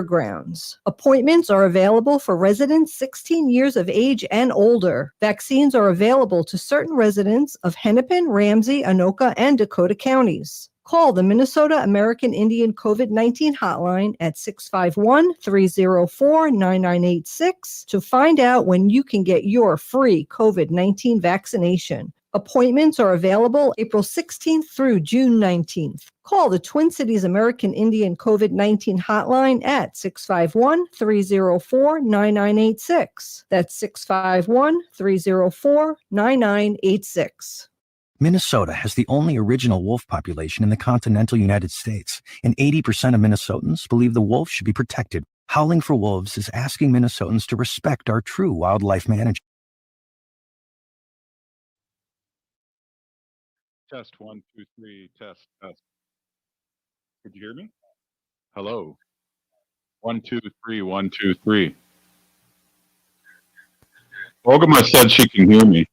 grounds. Appointments are available for residents 16 years of age and older. Vaccines are available to certain residents of Hennepin, Ramsey, Anoka, and Dakota counties. Call the Minnesota American Indian COVID-19 hotline at 651-304-9986 to find out when you can get your free COVID-19 vaccination. Appointments are available April 16th through June 19th. Call the Twin Cities American Indian COVID-19 hotline at 651-304-9986. That's 651-304-9986. Minnesota has the only original wolf population in the continental United States, and 80% of Minnesotans believe the wolf should be protected. Howling for Wolves is asking Minnesotans to respect our true wildlife management. Test 1, 2, 3, test. Could you hear me? Hello. 1, 2, 3, 1, 2, 3. Ogama said she can hear me.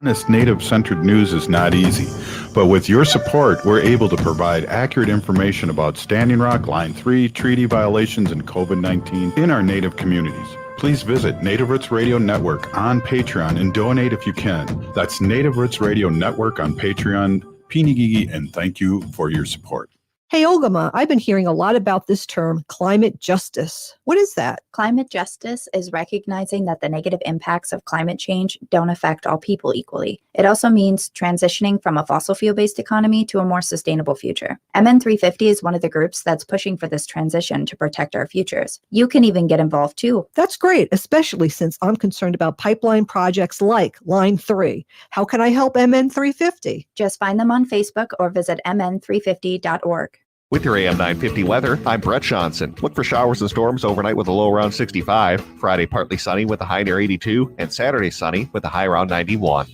Honest native-centered news is not easy, but with your support, we're able to provide accurate information about Standing Rock, Line 3, treaty violations, and COVID-19 in our native communities. Please visit Native Roots Radio Network on Patreon and donate if you can. That's Native Roots Radio Network on Patreon. Pinigigi, and thank you for your support. Hey, Ogama, I've been hearing a lot about this term, climate justice. What is that? Climate justice is recognizing that the negative impacts of climate change don't affect all people equally. It also means transitioning from a fossil fuel-based economy to a more sustainable future. MN350 is one of the groups that's pushing for this transition to protect our futures. You can even get involved too. That's great, especially since I'm concerned about pipeline projects like Line 3. How can I help MN350? Just find them on Facebook or visit mn350.org. With your AM 950 weather, I'm Brett Johnson. Look for showers and storms overnight with a low around 65. Friday, partly sunny with a high near 82. And Saturday, sunny with a high around 91.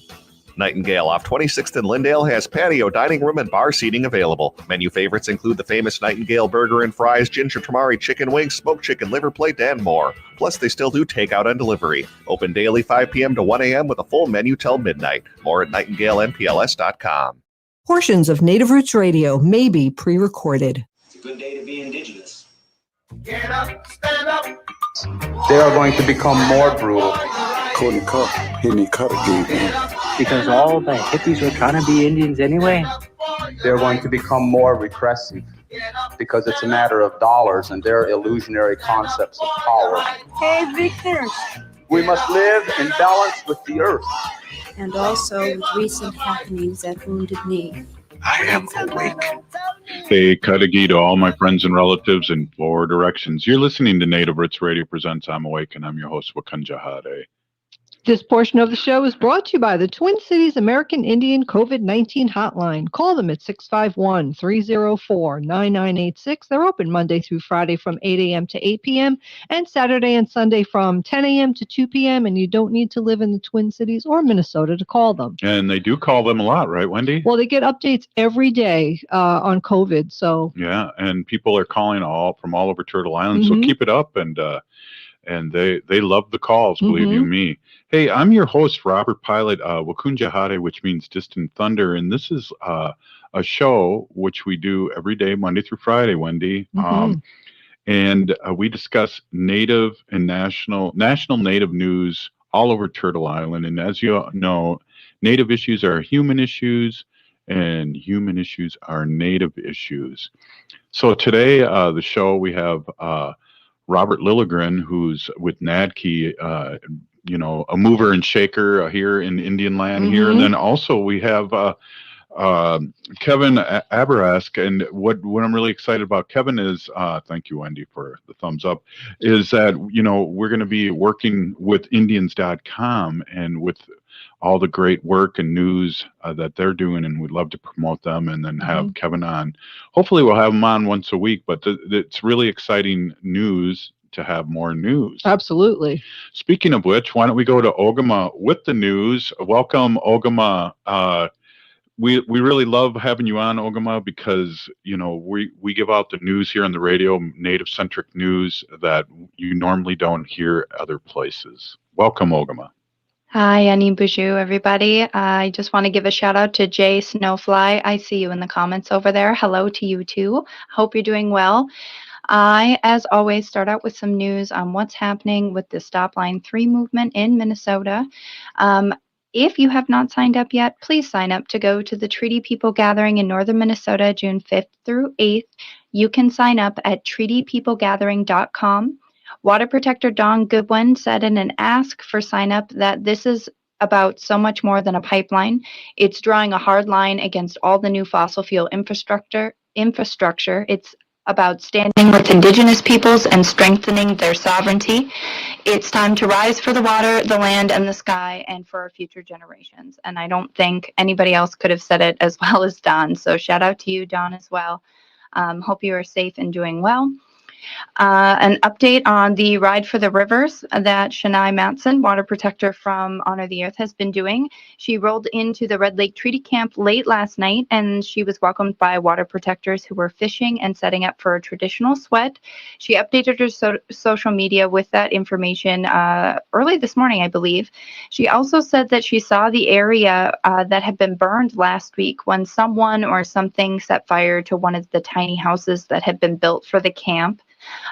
Nightingale off 26th and Lindale has patio, dining room, and bar seating available. Menu favorites include the famous Nightingale burger and fries, ginger tamari chicken wings, smoked chicken liver plate, and more. Plus, they still do takeout and delivery. Open daily 5 p.m. to 1 a.m. with a full menu till midnight. More at nightingalenpls.com. Portions of Native Roots Radio may be pre-recorded. It's a good day to be indigenous. Get up, stand up. They are going to become more brutal. Couldn't cut, hit me cut again. Because all the hippies were trying to be Indians anyway. They're going to become more repressive because it's a matter of dollars and their illusionary concepts of power. Hey, Victor. We must live in balance with the earth. And also with recent happenings at Wounded Knee. I am awake. Hey, Kadagi to all my friends and relatives in 4 directions. You're listening to Native Roots Radio Presents I'm Awake, and I'm your host, Wakanja Hade. This portion of the show is brought to you by the Twin Cities American Indian COVID-19 hotline. Call them at 651-304-9986. They're open Monday through Friday from 8 a.m. to 8 p.m. and Saturday and Sunday from 10 a.m. to 2 p.m. And you don't need to live in the Twin Cities or Minnesota to call them. And they do call them a lot, right, Wendy? Well, they get updates every day on COVID. So yeah, and people are calling from all over Turtle Island. So keep it up, and they love the calls, believe you me. Hey, I'm your host, Robert Pilot, Wakunja Hade, which means Distant Thunder, and this is a show which we do every day, Monday through Friday, Wendy. And we discuss native and national native news all over Turtle Island. And as you know, native issues are human issues, and human issues are native issues. So today, the show, we have Robert Lilligren, who's with NACDI, a mover and shaker here in Indian land here. And then also we have Kevin Abourezk. And what I'm really excited about Kevin is, thank you, Wendy, for the thumbs up, is that, we're going to be working with Indians.com and with all the great work and news that they're doing, and we'd love to promote them and then have Kevin on. Hopefully we'll have him on once a week, but it's really exciting news to have more news. Absolutely. Speaking of which, why don't we go to Ogama with the news? Welcome, Ogama. we really love having you on, Ogama, because we give out the news here on the radio, native centric news that you normally don't hear other places. Welcome, Ogama. Hi, Annie Boujou, everybody. I just want to give a shout out to Jay Snowfly. I see you in the comments over there. Hello to you too. Hope you're doing well. I, as always, start out with some news on what's happening with the Stop Line 3 movement in Minnesota. If you have not signed up yet, please sign up to go to the Treaty People Gathering in northern Minnesota, June 5th through 8th. You can sign up at treatypeoplegathering.com. Water Protector Don Goodwin said in an ask for sign up that this is about so much more than a pipeline. It's drawing a hard line against all the new fossil fuel infrastructure. It's about standing with Indigenous peoples and strengthening their sovereignty. It's time to rise for the water, the land, and the sky, and for our future generations. And I don't think anybody else could have said it as well as Don. So shout out to you, Don, as well. Hope you are safe and doing well. An update on the Ride for the Rivers that Shania Matson, water protector from Honor the Earth, has been doing. She rolled into the Red Lake Treaty Camp late last night, and she was welcomed by water protectors who were fishing and setting up for a traditional sweat. She updated her social media with that information early this morning, I believe. She also said that she saw the area that had been burned last week when someone or something set fire to one of the tiny houses that had been built for the camp.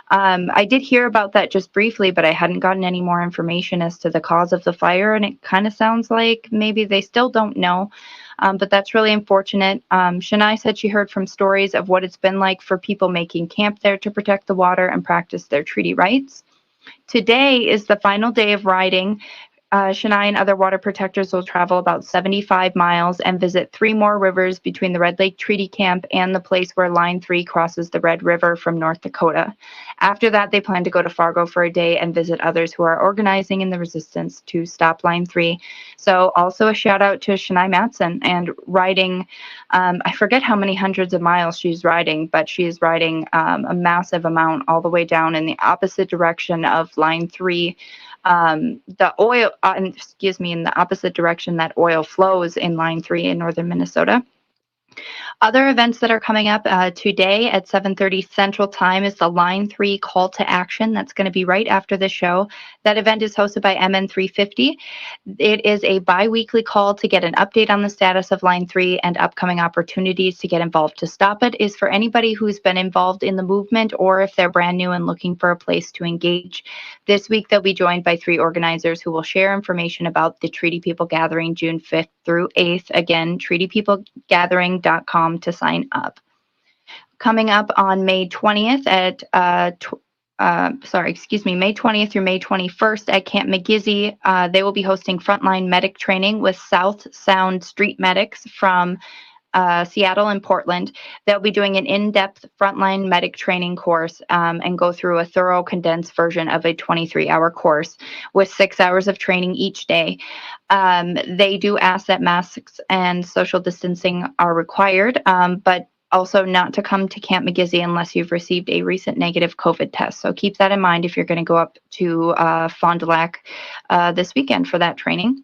I did hear about that just briefly, but I hadn't gotten any more information as to the cause of the fire, and it kind of sounds like maybe they still don't know, but that's really unfortunate. Shania said she heard from stories of what it's been like for people making camp there to protect the water and practice their treaty rights. Today is the final day of riding. Shania and other water protectors will travel about 75 miles and visit 3 more rivers between the Red Lake Treaty Camp and the place where Line 3 crosses the Red River from North Dakota. After that, they plan to go to Fargo for a day and visit others who are organizing in the resistance to stop Line 3. So also a shout out to Shania Matson and riding, I forget how many hundreds of miles she's riding, but she is riding a massive amount all the way down in the opposite direction of Line 3. The oil, in the opposite direction that oil flows in Line 3 in northern Minnesota. Other events that are coming up today at 7:30 Central Time is the Line 3 Call to Action. That's going to be right after the show. That event is hosted by MN350. It is a bi-weekly call to get an update on the status of Line 3 and upcoming opportunities to get involved to stop it. Is for anybody who's been involved in the movement or if they're brand new and looking for a place to engage. This week, they'll be joined by 3 organizers who will share information about the Treaty People Gathering June 5th through 8th. Again, treatypeoplegathering.com to sign up. Coming up on May 20th at May 20th through May 21st at Camp McGizzy, they will be hosting Frontline medic training with South Sound Street medics from Seattle and Portland. They'll be doing an in-depth frontline medic training course and go through a thorough condensed version of a 23-hour course with 6 hours of training each day. They do ask that masks and social distancing are required, but also not to come to Camp McGizzy unless you've received a recent negative COVID test. So keep that in mind if you're going to go up to Fond du Lac this weekend for that training.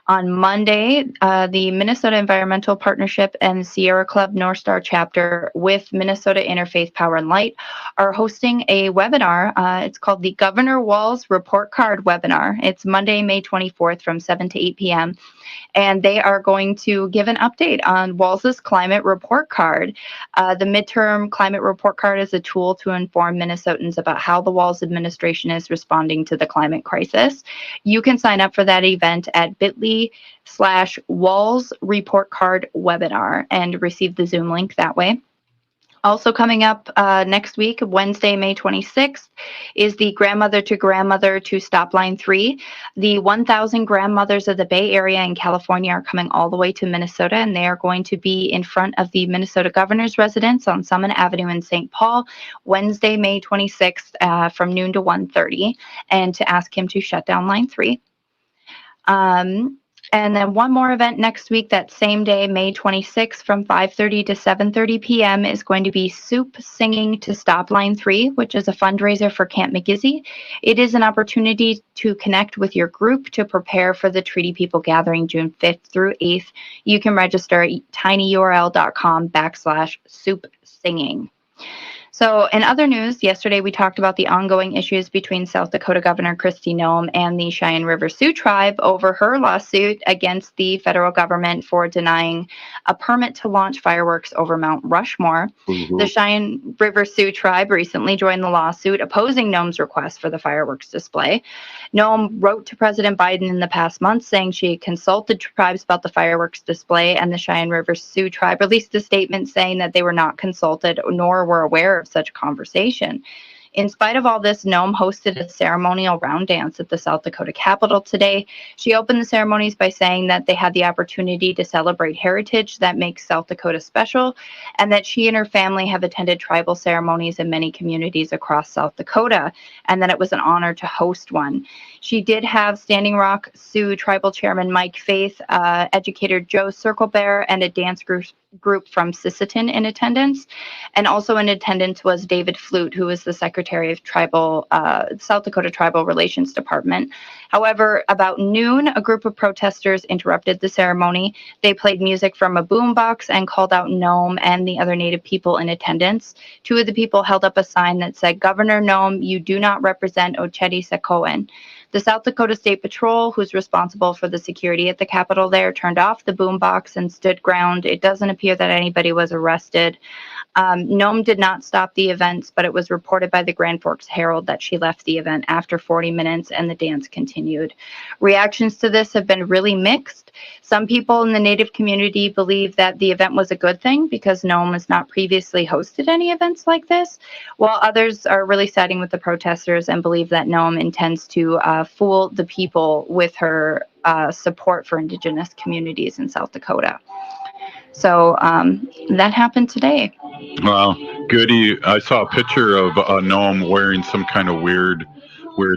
On Monday, the Minnesota Environmental Partnership and Sierra Club North Star chapter with Minnesota Interfaith Power and Light are hosting a webinar. It's called the Governor Walz Report Card webinar. It's Monday, May 24th from 7 to 8 p.m. And they are going to give an update on Walz's climate report card. The midterm climate report card is a tool to inform Minnesotans about how the Walz administration is responding to the climate crisis. You can sign up for that event at bit.ly/Walz Report Card Webinar and receive the Zoom link that way. Also coming up next week, Wednesday, May 26th, is the Grandmother to Grandmother to Stop Line 3. The 1,000 grandmothers of the Bay Area in California are coming all the way to Minnesota, and they are going to be in front of the Minnesota Governor's residence on Summit Avenue in St. Paul, Wednesday, May 26th from noon to 1:30, and to ask him to shut down Line 3. And then one more event next week, that same day, May 26th, from 5:30 to 7:30 p.m. is going to be Soup Singing to Stop Line 3, which is a fundraiser for Camp McGizzy. It is an opportunity to connect with your group to prepare for the Treaty People Gathering June 5th through 8th. You can register at tinyurl.com/soup singing. So in other news, yesterday we talked about the ongoing issues between South Dakota Governor Kristi Noem and the Cheyenne River Sioux tribe over her lawsuit against the federal government for denying a permit to launch fireworks over Mount Rushmore. Mm-hmm. The Cheyenne River Sioux tribe recently joined the lawsuit opposing Noem's request for the fireworks display. Noem wrote to President Biden in the past month saying she consulted tribes about the fireworks display, and the Cheyenne River Sioux tribe released a statement saying that they were not consulted nor were aware of such a conversation. In spite of all this, Noem hosted a ceremonial round dance at the South Dakota Capitol today. She opened the ceremonies by saying that they had the opportunity to celebrate heritage that makes South Dakota special, and that she and her family have attended tribal ceremonies in many communities across South Dakota, and that it was an honor to host one. She did have Standing Rock Sioux Tribal Chairman Mike Faith, educator Joe Circlebear, and a dance group from Sisseton in attendance. And also in attendance was David Flute, who was the Secretary of South Dakota Tribal Relations Department. However, about noon, a group of protesters interrupted the ceremony. They played music from a boombox and called out Noem and the other Native people in attendance. Two of the people held up a sign that said, "Governor Noem, you do not represent Oceti Sakowin." The South Dakota State Patrol, who's responsible for the security at the Capitol there, turned off the boombox and stood ground. It doesn't appear that anybody was arrested. Noem did not stop the events, but it was reported by the Grand Forks Herald that she left the event after 40 minutes and the dance continued. Reactions to this have been really mixed. Some people in the Native community believe that the event was a good thing because Noem has not previously hosted any events like this, while others are really siding with the protesters and believe that Noem intends to fool the people with her support for Indigenous communities in South Dakota. So that happened today. Wow, goody. I saw a picture of Noem wearing some kind of weird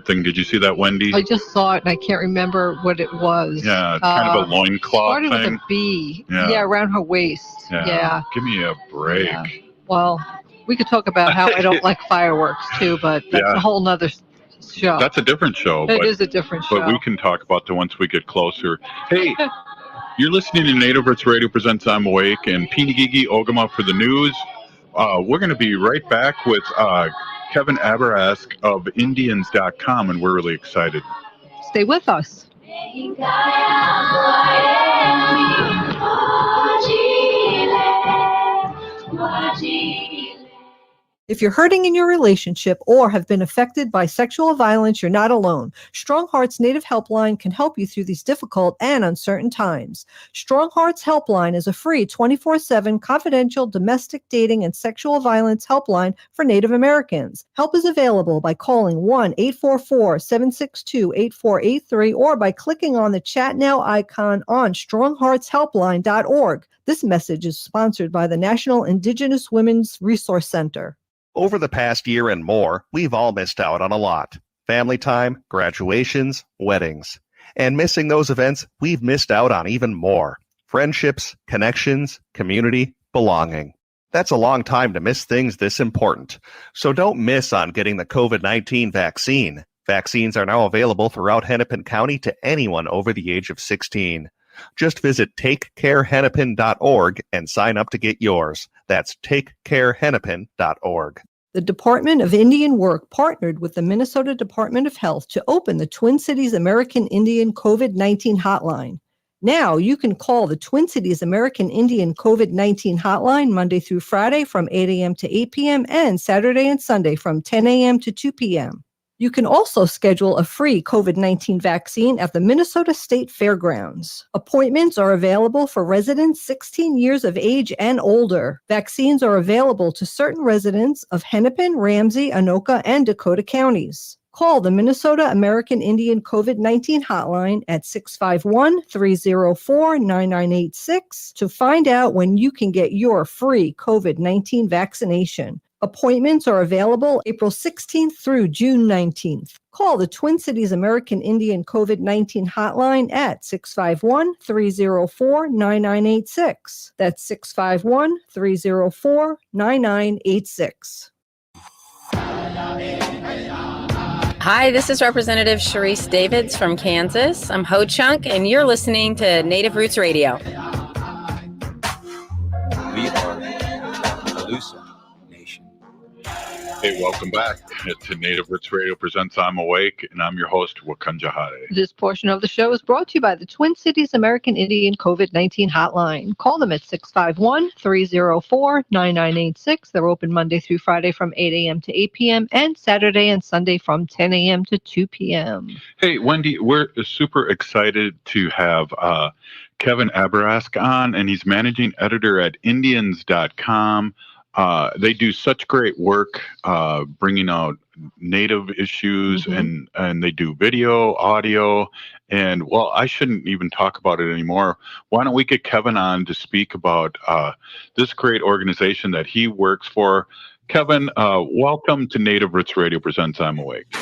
thing. Did you see that, Wendy? I just saw it and I can't remember what it was. Yeah, kind of a loincloth thing. Started with a bee. Yeah, around her waist. Yeah. Give me a break. Yeah. Well, we could talk about how I don't like fireworks too, but that's a whole nother show. That's a different show. It is a different show. But we can talk about that once we get closer. Hey, you're listening to Native Roots Radio presents I'm Awake and Pinigigi Ogama for the news. We're going to be right back with Kevin Abourezk of Indians.com, and we're really excited. Stay with us. If you're hurting in your relationship or have been affected by sexual violence, you're not alone. Strong Hearts Native Helpline can help you through these difficult and uncertain times. Strong Hearts Helpline is a free 24/7 confidential domestic dating and sexual violence helpline for Native Americans. Help is available by calling 1-844-762-8483 or by clicking on the Chat Now icon on strongheartshelpline.org. This message is sponsored by the National Indigenous Women's Resource Center. Over the past year and more, we've all missed out on a lot. Family time, graduations, weddings. And missing those events, we've missed out on even more. Friendships, connections, community, belonging. That's a long time to miss things this important. So don't miss on getting the COVID-19 vaccine. Vaccines are now available throughout Hennepin County to anyone over the age of 16. Just visit takecarehennepin.org and sign up to get yours. That's takecarehennepin.org. The Department of Indian Work partnered with the Minnesota Department of Health to open the Twin Cities American Indian COVID-19 hotline. Now you can call the Twin Cities American Indian COVID-19 hotline Monday through Friday from 8 a.m. to 8 p.m. and Saturday and Sunday from 10 a.m. to 2 p.m. You can also schedule a free COVID-19 vaccine at the Minnesota State Fairgrounds. Appointments are available for residents 16 years of age and older. Vaccines are available to certain residents of Hennepin, Ramsey, Anoka, and Dakota counties. Call the Minnesota American Indian COVID-19 hotline at 651-304-9986 to find out when you can get your free COVID-19 vaccination. Appointments are available April 16th through June 19th. Call the Twin Cities American Indian COVID-19 hotline at 651-304-9986. That's 651-304-9986. Hi, this is Representative Sharice Davids from Kansas. I'm Ho Chunk, and you're listening to Native Roots Radio. We are Calusa Nation. Hey, welcome back to Native Roots Radio presents I'm Awake, and I'm your host, Wakanja Hade. This portion of the show is brought to you by the Twin Cities American Indian COVID-19 hotline. Call them at 651-304-9986. They're open Monday through Friday from 8 a.m. to 8 p.m. and Saturday and Sunday from 10 a.m. to 2 p.m. Hey, Wendy, we're super excited to have Kevin Abourezk on, and he's managing editor at Indians.com. They do such great work bringing out Native issues, and they do video, audio, and, well, I shouldn't even talk about it anymore. Why don't we get Kevin on to speak about this great organization that he works for. Kevin, welcome to Native Roots Radio presents I'm Awake.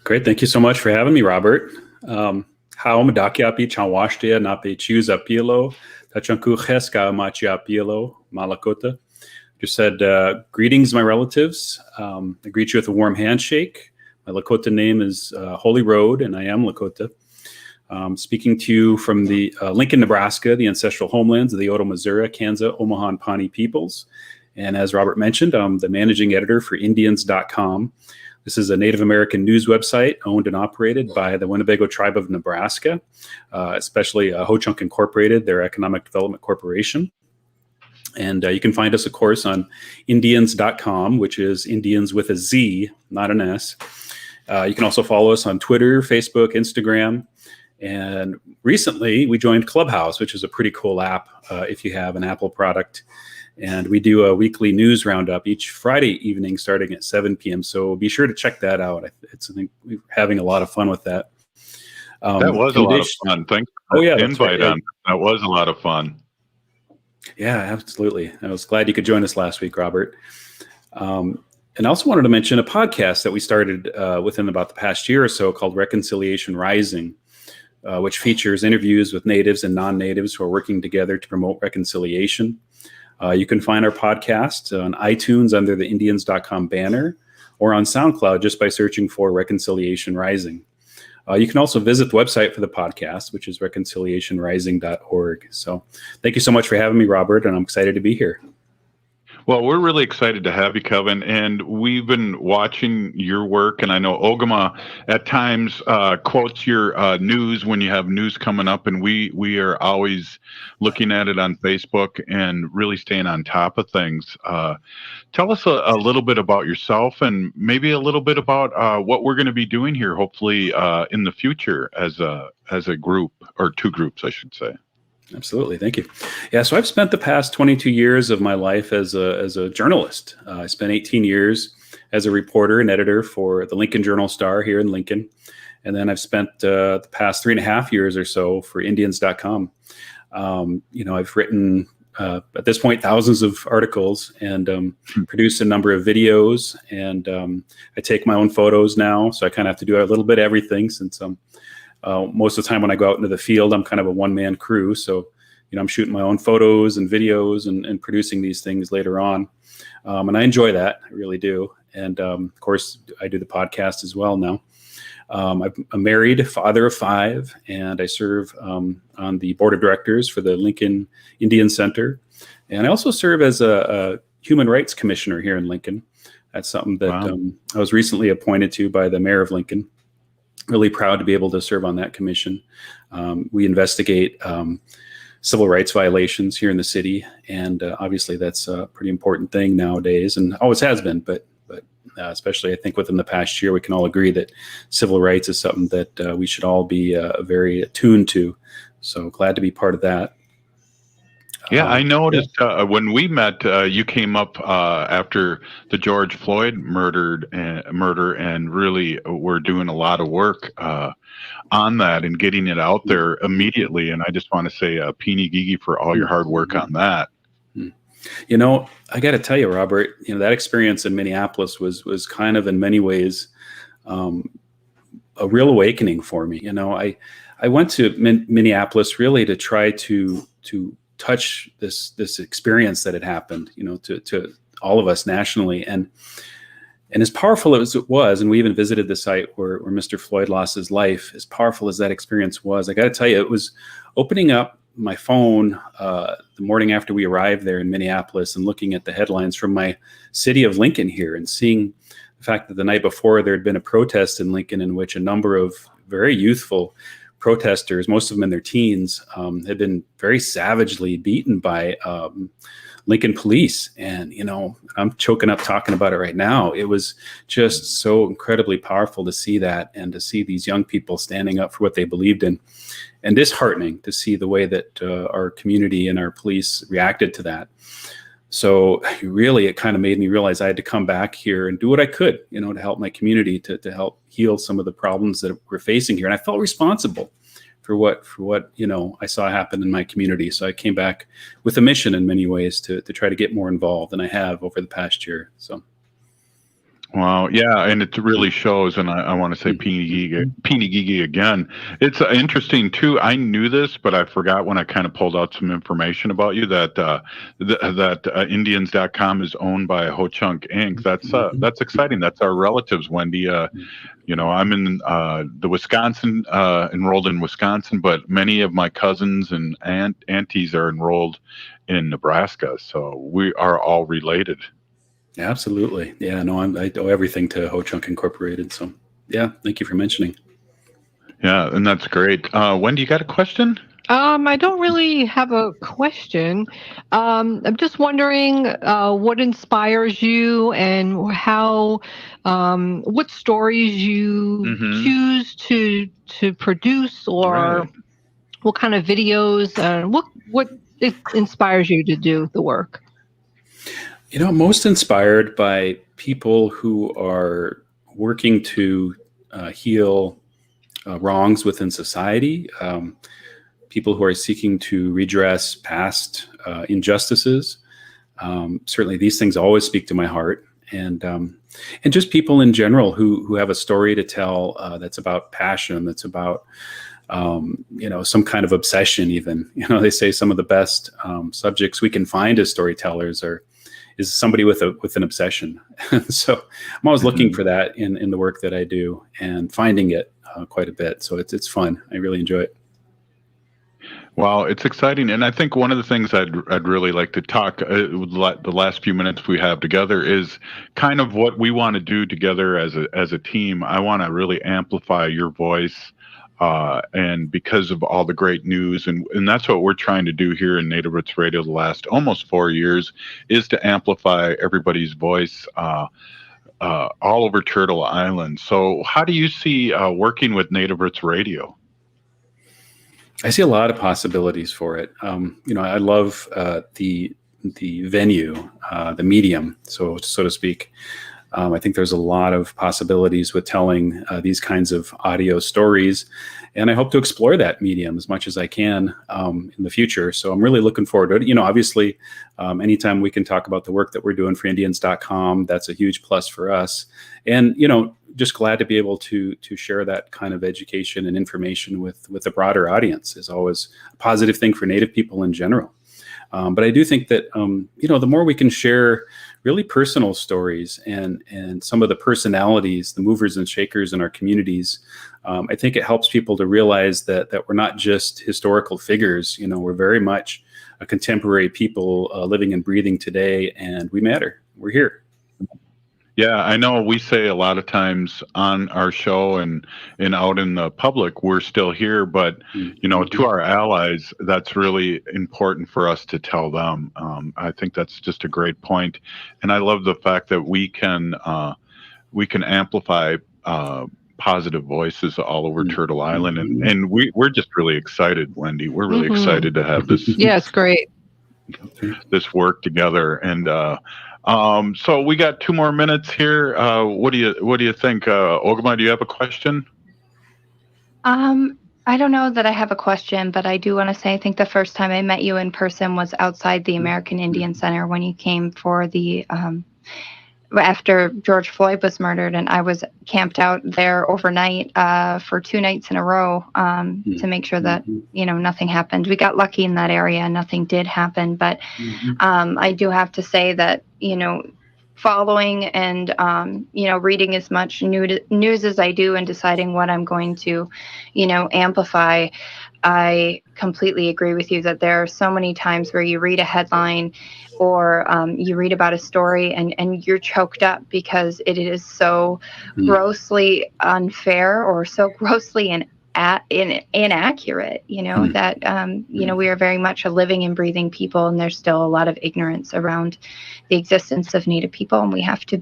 Great. Thank you so much for having me, Robert. How madakiapi chanwashtia nape chuza pilo, tachanku cheska machia pilo, malakota. Just said, greetings, my relatives. I greet you with a warm handshake. My Lakota name is Holy Road, and I am Lakota. Speaking to you from the Lincoln, Nebraska, the ancestral homelands of the Oto-Missouri, Kansa, Omaha, and Pawnee peoples. And as Robert mentioned, I'm the managing editor for Indians.com. This is a Native American news website owned and operated by the Winnebago Tribe of Nebraska, especially Ho-Chunk Incorporated, their economic development corporation. And you can find us, of course, on Indians.com, which is Indians with a Z, not an S. You can also follow us on Twitter, Facebook, Instagram. And recently, we joined Clubhouse, which is a pretty cool app if you have an Apple product. And we do a weekly news roundup each Friday evening starting at 7 p.m. So be sure to check that out. I think we're having a lot of fun with that. That was a lot of fun. Thanks for the invite on. That was a lot of fun. Yeah, absolutely. I was glad you could join us last week, Robert. And I also wanted to mention a podcast that we started within about the past year or so called Reconciliation Rising, which features interviews with natives and non-natives who are working together to promote reconciliation. You can find our podcast on iTunes under the Indians.com banner or on SoundCloud just by searching for Reconciliation Rising. You can also visit the website for the podcast, which is reconciliationrising.org. So thank you so much for having me, Robert, and I'm excited to be here. Well, we're really excited to have you, Kevin, and we've been watching your work, and I know Ogama at times quotes your news when you have news coming up, and we are always looking at it on Facebook and really staying on top of things. Tell us a little bit about yourself and maybe a little bit about what we're going to be doing here, hopefully in the future as a group, or two groups, I should say. Absolutely. Thank you. Yeah. So I've spent the past 22 years of my life as a journalist. I spent 18 years as a reporter and editor for the Lincoln Journal-Star here in Lincoln. And then I've spent the past 3.5 years or so for Indians.com. I've written at this point thousands of articles and produced a number of videos. And I take my own photos now. So I kind of have to do a little bit of everything since most of the time when I go out into the field, I'm kind of a one-man crew. So, I'm shooting my own photos and videos and producing these things later on. And I enjoy that. I really do. And of course, I do the podcast as well now. I'm a married father of 5, and I serve on the board of directors for the Lincoln Indian Center. And I also serve as a human rights commissioner here in Lincoln. That's something that I was recently appointed to by the mayor of Lincoln. Really proud to be able to serve on that commission. We investigate civil rights violations here in the city, and obviously that's a pretty important thing nowadays, and always has been. But especially, I think within the past year, we can all agree that civil rights is something that we should all be very attuned to. So glad to be part of that. Yeah, I noticed when we met, you came up after the George Floyd murder, and really were doing a lot of work on that and getting it out there immediately. And I just want to say, Peeny Gigi for all your hard work on that. You know, I got to tell you, Robert, that experience in Minneapolis was kind of in many ways a real awakening for me. I went to Minneapolis really to try to touch this experience that had happened, to all of us nationally, and as powerful as it was, and we even visited the site where Mr. Floyd lost his life. As powerful as that experience was, I got to tell you, it was opening up my phone the morning after we arrived there in Minneapolis and looking at the headlines from my city of Lincoln here and seeing the fact that the night before there had been a protest in Lincoln in which a number of very youthful protesters, most of them in their teens, had been very savagely beaten by Lincoln police. And, I'm choking up talking about it right now. It was just so incredibly powerful to see that and to see these young people standing up for what they believed in. And disheartening to see the way that our community and our police reacted to that. So really, it kind of made me realize I had to come back here and do what I could, to help my community, to help heal some of the problems that we're facing here. And I felt responsible for what I saw happen in my community. So I came back with a mission in many ways to try to get more involved than I have over the past year. So. Wow. Yeah. And it really shows. And I want to say Peeny again. It's interesting too. I knew this, but I forgot when I kind of pulled out some information about you that Indians.com is owned by Ho Chunk Inc. That's exciting. That's our relatives, Wendy. I'm in the Wisconsin, enrolled in Wisconsin, but many of my cousins and aunties are enrolled in Nebraska. So we are all related. Absolutely. Yeah, no, I owe everything to Ho Chunk Incorporated. So yeah, thank you for mentioning. Yeah, and that's great. Wendy, you got a question? I don't really have a question. I'm just wondering what inspires you and how, what stories you choose to produce, or what kind of videos, what inspires you to do the work? Most inspired by people who are working to heal wrongs within society, people who are seeking to redress past injustices. Certainly, these things always speak to my heart, and just people in general who have a story to tell that's about passion, that's about some kind of obsession. Even they say some of the best subjects we can find as storytellers is somebody with an obsession. So I'm always looking for that in the work that I do and finding it quite a bit. So it's fun. I really enjoy it. Well, it's exciting. And I think one of the things I'd really like to talk the last few minutes we have together is kind of what we want to do together as a team. I want to really amplify your voice. And because of all the great news, and that's what we're trying to do here in Native Roots Radio the last almost 4 years, is to amplify everybody's voice all over Turtle Island. So how do you see working with Native Roots Radio? I see a lot of possibilities for it. I love the venue, the medium, so to speak. I think there's a lot of possibilities with telling these kinds of audio stories, and I hope to explore that medium as much as I can in the future. So I'm really looking forward to it. Obviously, anytime we can talk about the work that we're doing for Indians.com, that's a huge plus for us. And, just glad to be able to share that kind of education and information with a broader audience is always a positive thing for Native people in general. But I do think that, the more we can share really personal stories and some of the personalities, the movers and shakers in our communities, I think it helps people to realize that we're not just historical figures. We're very much a contemporary people living and breathing today, and we matter. We're here. Yeah, I know we say a lot of times on our show and out in the public, we're still here, but, to our allies, that's really important for us to tell them. I think that's just a great point. And I love the fact that we can amplify positive voices all over Turtle Island. And we're just really excited, Wendy. We're really excited to have this. Yeah, it's great. This work together. And, so we got 2 more minutes here. What do you think? Ogama, do you have a question? I don't know that I have a question, but I do want to say I think the first time I met you in person was outside the American Indian Center when you came for the after George Floyd was murdered, and I was camped out there overnight for 2 nights in a row to make sure that nothing happened. We got lucky in that area; nothing did happen. But I do have to say that following and reading as much news as I do and deciding what I'm going to amplify, I completely agree with you that there are so many times where you read a headline or you read about a story and you're choked up because it is so grossly unfair or so grossly inaccurate, that we are very much a living and breathing people, and there's still a lot of ignorance around the existence of Native people, and we have to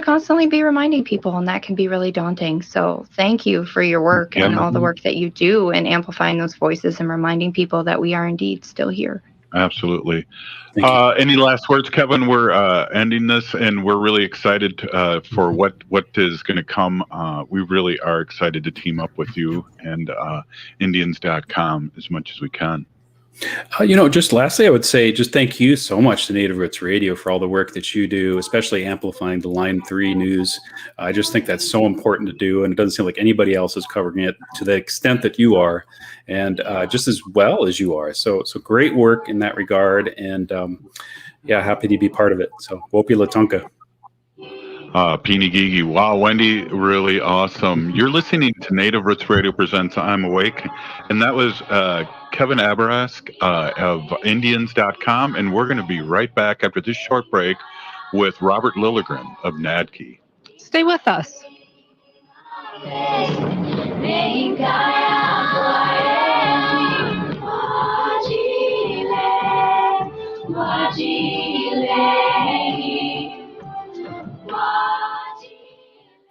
constantly be reminding people, and that can be really daunting. So thank you for your work and all the work that you do in amplifying those voices and reminding people that we are indeed still here. Absolutely. Any last words, Kevin? We're ending this, and we're really excited for what is going to come. We really are excited to team up with you and Indians.com as much as we can. Just lastly, I would say just thank you so much to Native Roots Radio for all the work that you do, especially amplifying the Line 3 news. I just think that's so important to do, and it doesn't seem like anybody else is covering it to the extent that you are, and just as well as you are. So great work in that regard, and happy to be part of it. So Wopi Latunka. Peeny Gigi. Wow, Wendy, really awesome. You're listening to Native Roots Radio Presents I'm Awake, and that was Kevin Abourezk of Indians.com, and we're going to be right back after this short break with Robert Lilligren of NACDI. Stay with us.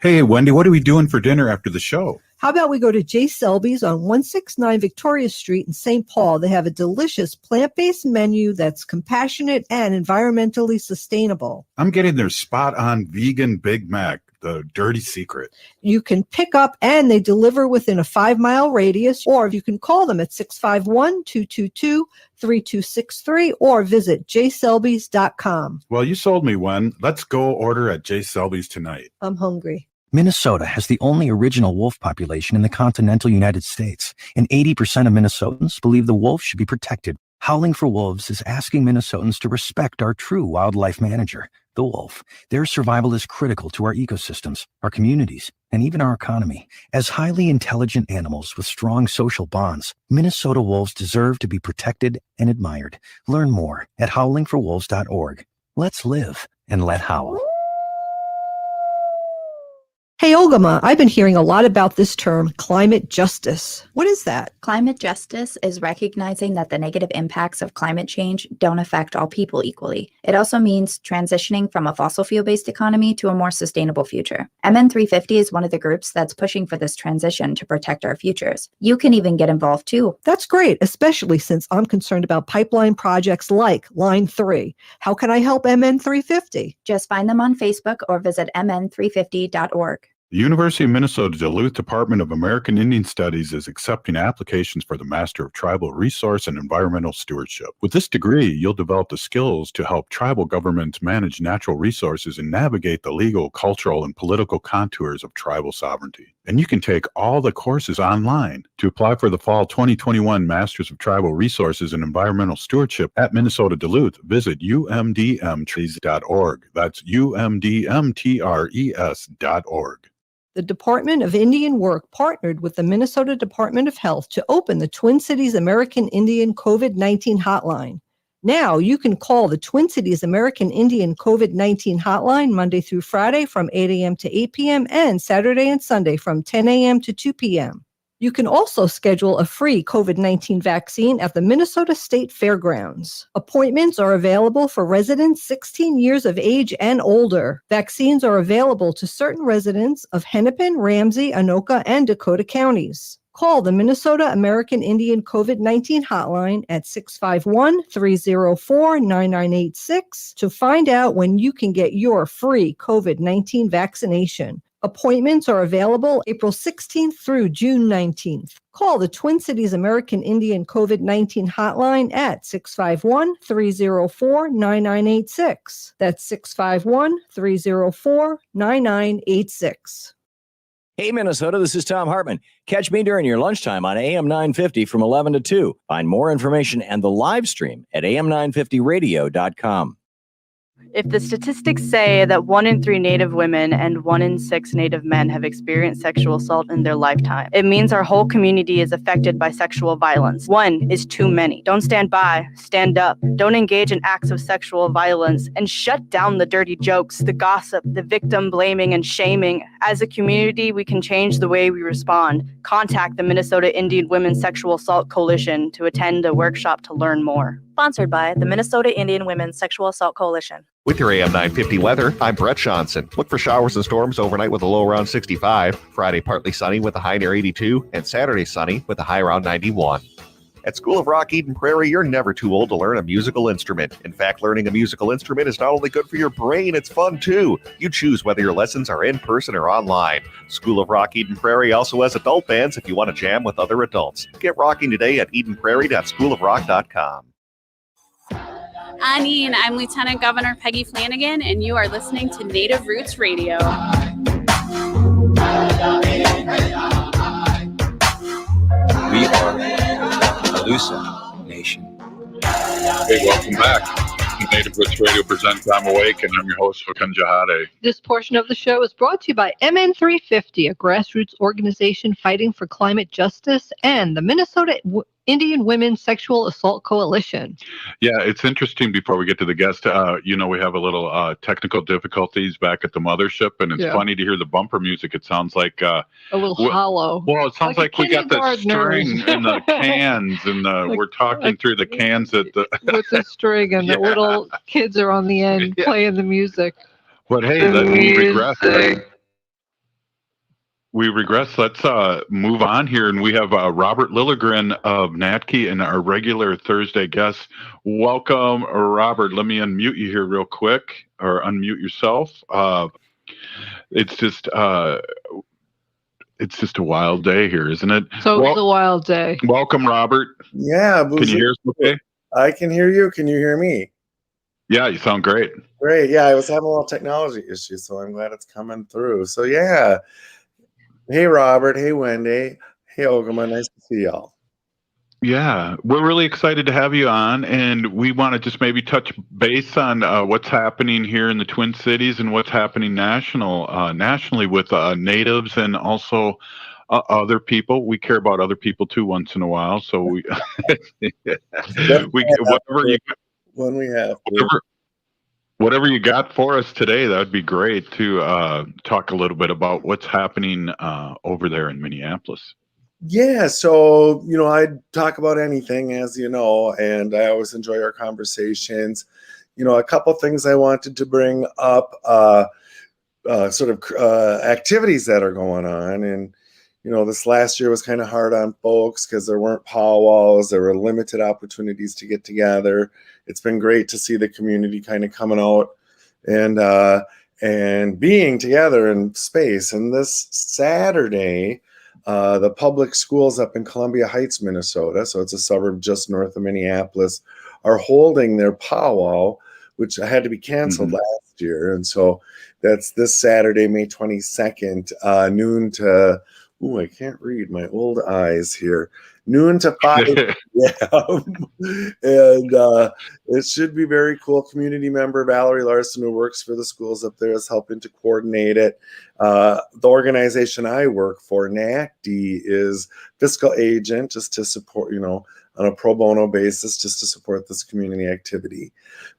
Hey, Wendy, what are we doing for dinner after the show? How about we go to J. Selby's on 169 Victoria Street in St. Paul? They have a delicious plant-based menu that's compassionate and environmentally sustainable. I'm getting their spot-on vegan Big Mac, the dirty secret. You can pick up and they deliver within a 5-mile radius, or you can call them at 651-222-3263 or visit jselbys.com. Well, you sold me one. Let's go order at J. Selby's tonight. I'm hungry. Minnesota has the only original wolf population in the continental United States, and 80% of Minnesotans believe the wolf should be protected. Howling for Wolves is asking Minnesotans to respect our true wildlife manager, the wolf. Their survival is critical to our ecosystems, our communities, and even our economy. As highly intelligent animals with strong social bonds, Minnesota wolves deserve to be protected and admired. Learn more at howlingforwolves.org. Let's live and let howl. Hey, Ogama, I've been hearing a lot about this term, climate justice. What is that? Climate justice is recognizing that the negative impacts of climate change don't affect all people equally. It also means transitioning from a fossil fuel-based economy to a more sustainable future. MN350 is one of the groups that's pushing for this transition to protect our futures. You can even get involved too. That's great, especially since I'm concerned about pipeline projects like Line 3. How can I help MN350? Just find them on Facebook or visit mn350.org. The University of Minnesota Duluth Department of American Indian Studies is accepting applications for the Master of Tribal Resource and Environmental Stewardship. With this degree, you'll develop the skills to help tribal governments manage natural resources and navigate the legal, cultural, and political contours of tribal sovereignty. And you can take all the courses online. To apply for the fall 2021 Masters of Tribal Resources and Environmental Stewardship at Minnesota Duluth, visit umdmtrees.org. That's umdmtres.org. The Department of Indian Work partnered with the Minnesota Department of Health to open the Twin Cities American Indian COVID-19 hotline. Now you can call the Twin Cities American Indian COVID-19 hotline Monday through Friday from 8 a.m. to 8 p.m. and Saturday and Sunday from 10 a.m. to 2 p.m. You can also schedule a free COVID-19 vaccine at the Minnesota State Fairgrounds. Appointments are available for residents 16 years of age and older. Vaccines are available to certain residents of Hennepin, Ramsey, Anoka, and Dakota counties. Call the Minnesota American Indian COVID-19 hotline at 651-304-9986 to find out when you can get your free COVID-19 vaccination. Appointments are available April 16th through June 19th. Call the Twin Cities American Indian COVID-19 hotline at 651-304-9986. That's 651-304-9986. Hey, Minnesota, this is Tom Hartman. Catch me during your lunchtime on AM 950 from 11 to 2. Find more information and the live stream at am950radio.com. If the statistics say that 1 in 3 Native women and 1 in 6 Native men have experienced sexual assault in their lifetime, it means our whole community is affected by sexual violence. 1 is too many. Don't stand by, stand up. Don't engage in acts of sexual violence, and shut down the dirty jokes, the gossip, the victim blaming and shaming. As a community, we can change the way we respond. Contact the Minnesota Indian Women's Sexual Assault Coalition to attend a workshop to learn more. Sponsored by the Minnesota Indian Women's Sexual Assault Coalition. With your AM 950 weather, I'm Brett Johnson. Look for showers and storms overnight with a low around 65. Friday, partly sunny with a high near 82. And Saturday, sunny with a high around 91. At School of Rock Eden Prairie, you're never too old to learn a musical instrument. In fact, learning a musical instrument is not only good for your brain, it's fun too. You choose whether your lessons are in person or online. School of Rock Eden Prairie also has adult bands if you want to jam with other adults. Get rocking today at edenprairie.schoolofrock.com. Annie, I'm Lieutenant Governor Peggy Flanagan, and you are listening to Native Roots Radio. We are Alusa Nation. Hey, welcome back. Native Roots Radio presents I'm Awake, and I'm your host, Wakunja Hade. This portion of the show is brought to you by MN350, a grassroots organization fighting for climate justice, and the Minnesota Indian Women's Sexual Assault Coalition. Yeah, it's interesting before we get to the guest. We have a little technical difficulties back at the mothership, and it's funny to hear the bumper music. It sounds like a little hollow. Well, it sounds like we got the string and the cans, and we're talking through the cans at the with the string, and the little kids are on the end playing the music. But hey, we regress. We regress. Let's move on here, and we have Robert Lilligren of NACDI and our regular Thursday guest. Welcome, Robert. Let me unmute you here real quick, or unmute yourself. It's just a wild day here, isn't it? So it's a wild day. Welcome, Robert. Yeah. Can you hear us okay? I can hear you. Can you hear me? Yeah, you sound great. Great. Yeah, I was having a little technology issues, so I'm glad it's coming through. So yeah. Hey, Robert. Hey, Wendy. Hey, Ogama. Nice to see y'all. Yeah, we're really excited to have you on, and we want to just maybe touch base on what's happening here in the Twin Cities and what's happening nationally with natives and also other people. We care about other people too once in a while, so we whatever you got for us today, that would be great to talk a little bit about what's happening over there in Minneapolis. Yeah, so, I talk about anything, as you know, and I always enjoy our conversations. A couple things I wanted to bring up, activities that are going on. And, this last year was kind of hard on folks because there weren't powwows, there were limited opportunities to get together. It's been great to see the community kind of coming out and being together in space. And this Saturday, the public schools up in Columbia Heights, Minnesota, so it's a suburb just north of Minneapolis, are holding their powwow, which had to be canceled last year. And so that's this Saturday, May 22nd, noon to, I can't read my old eyes here, noon to 5 p.m. And it should be very cool. Community member Valerie Larson, who works for the schools up there, is helping to coordinate it. The organization I work for, NACDI, is fiscal agent, just to support, on a pro bono basis, just to support this community activity.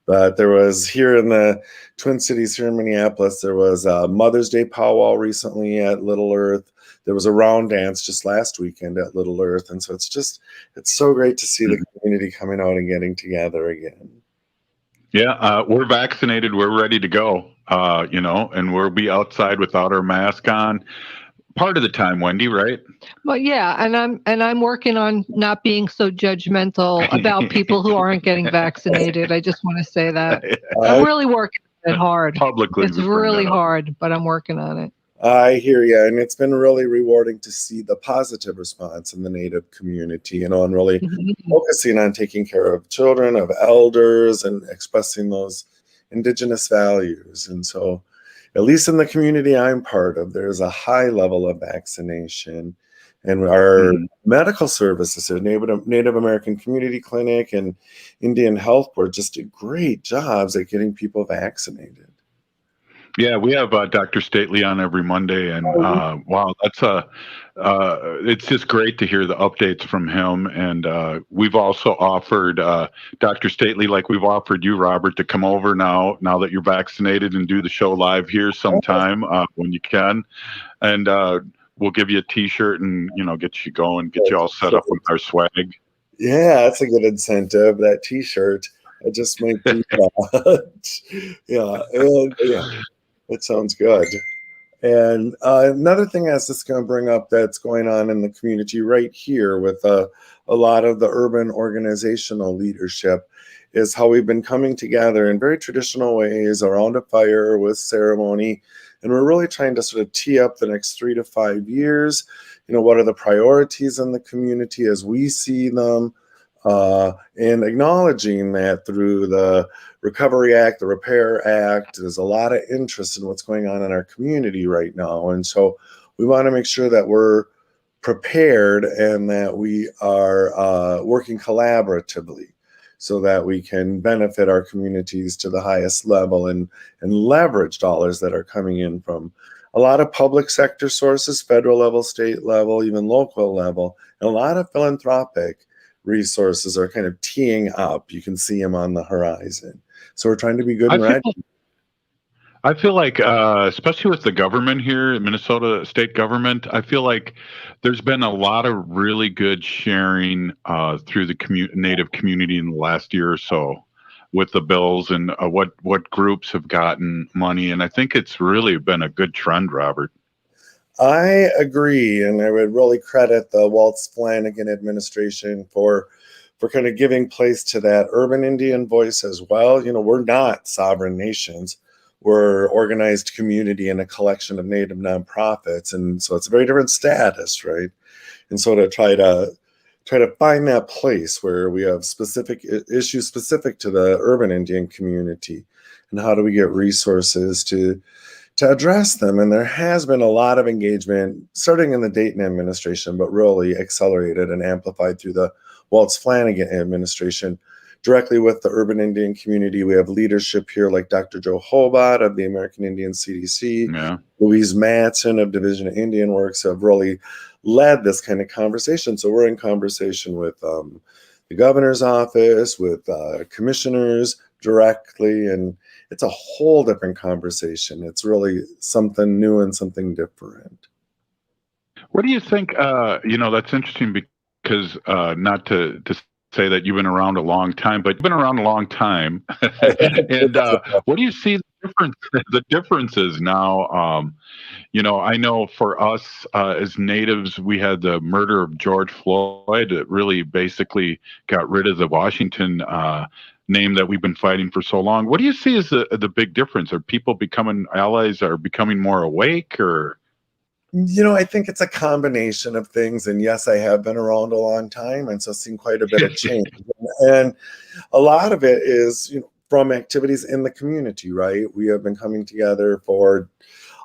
But there was, here in the Twin Cities, here in Minneapolis, there was a Mother's Day powwow recently at Little Earth. There was a round dance just last weekend at Little Earth. And so it's so great to see the community coming out and getting together again. Yeah, we're vaccinated. We're ready to go, and we'll be outside without our mask on part of the time, Wendy, right? Well, yeah, and I'm working on not being so judgmental about people who aren't getting vaccinated. I just want to say that. I'm really working it hard. Publicly. It's really hard, but I'm working on it. I hear you, and it's been really rewarding to see the positive response in the Native community, and really focusing on taking care of children, of elders, and expressing those Indigenous values. And so, at least in the community I'm part of, there's a high level of vaccination. And our medical services, so Native American Community Clinic and Indian Health Board just did great jobs at getting people vaccinated. Yeah, we have Dr. Stately on every Monday, and wow, it's just great to hear the updates from him. And we've also offered Dr. Stately, like we've offered you, Robert, to come over now that you're vaccinated and do the show live here sometime when you can, and we'll give you a T-shirt and get you going, get you all set up with our swag. Yeah, that's a good incentive. That T-shirt, I just might do that. Yeah. That sounds good. And another thing I was just going to bring up that's going on in the community right here with a lot of the urban organizational leadership is how we've been coming together in very traditional ways around a fire with ceremony. And we're really trying to sort of tee up the next 3 to 5 years. What are the priorities in the community as we see them? And acknowledging that through the Recovery Act, the Repair Act, there's a lot of interest in what's going on in our community right now. And so we want to make sure that we're prepared and that we are working collaboratively so that we can benefit our communities to the highest level and leverage dollars that are coming in from a lot of public sector sources, federal level, state level, even local level, and a lot of philanthropic resources are kind of teeing up. You can see them on the horizon. So we're trying to be good and ready. I feel like, especially with the government here, Minnesota state government, I feel like there's been a lot of really good sharing through the Native community in the last year or so with the bills and what groups have gotten money. And I think it's really been a good trend, Robert. I agree, and I would really credit the Waltz Flanagan administration for kind of giving place to that urban Indian voice as well. We're not sovereign nations. We're organized community and a collection of Native nonprofits, and so it's a very different status, right? And so to try to find that place where we have specific issues specific to the urban Indian community, and how do we get resources to address them. And there has been a lot of engagement starting in the Dayton administration, but really accelerated and amplified through the Waltz Flanagan administration directly with the urban Indian community. We have leadership here like Dr. Joe Hobart of the American Indian CDC, Louise Matson of Division of Indian Works have really led this kind of conversation. So we're in conversation with the governor's office, with commissioners directly, and it's a whole different conversation. It's really something new and something different. What do you think? That's interesting because not to say that you've been around a long time, but you've been around a long time. And what do you see the differences now? I know for us as natives, we had the murder of George Floyd. It really basically got rid of the Washington name that we've been fighting for so long. What do you see as the big difference? Are people becoming allies, are becoming more awake, or? I think it's a combination of things. And yes, I have been around a long time, and so seen quite a bit of change. And a lot of it is from activities in the community, right? We have been coming together for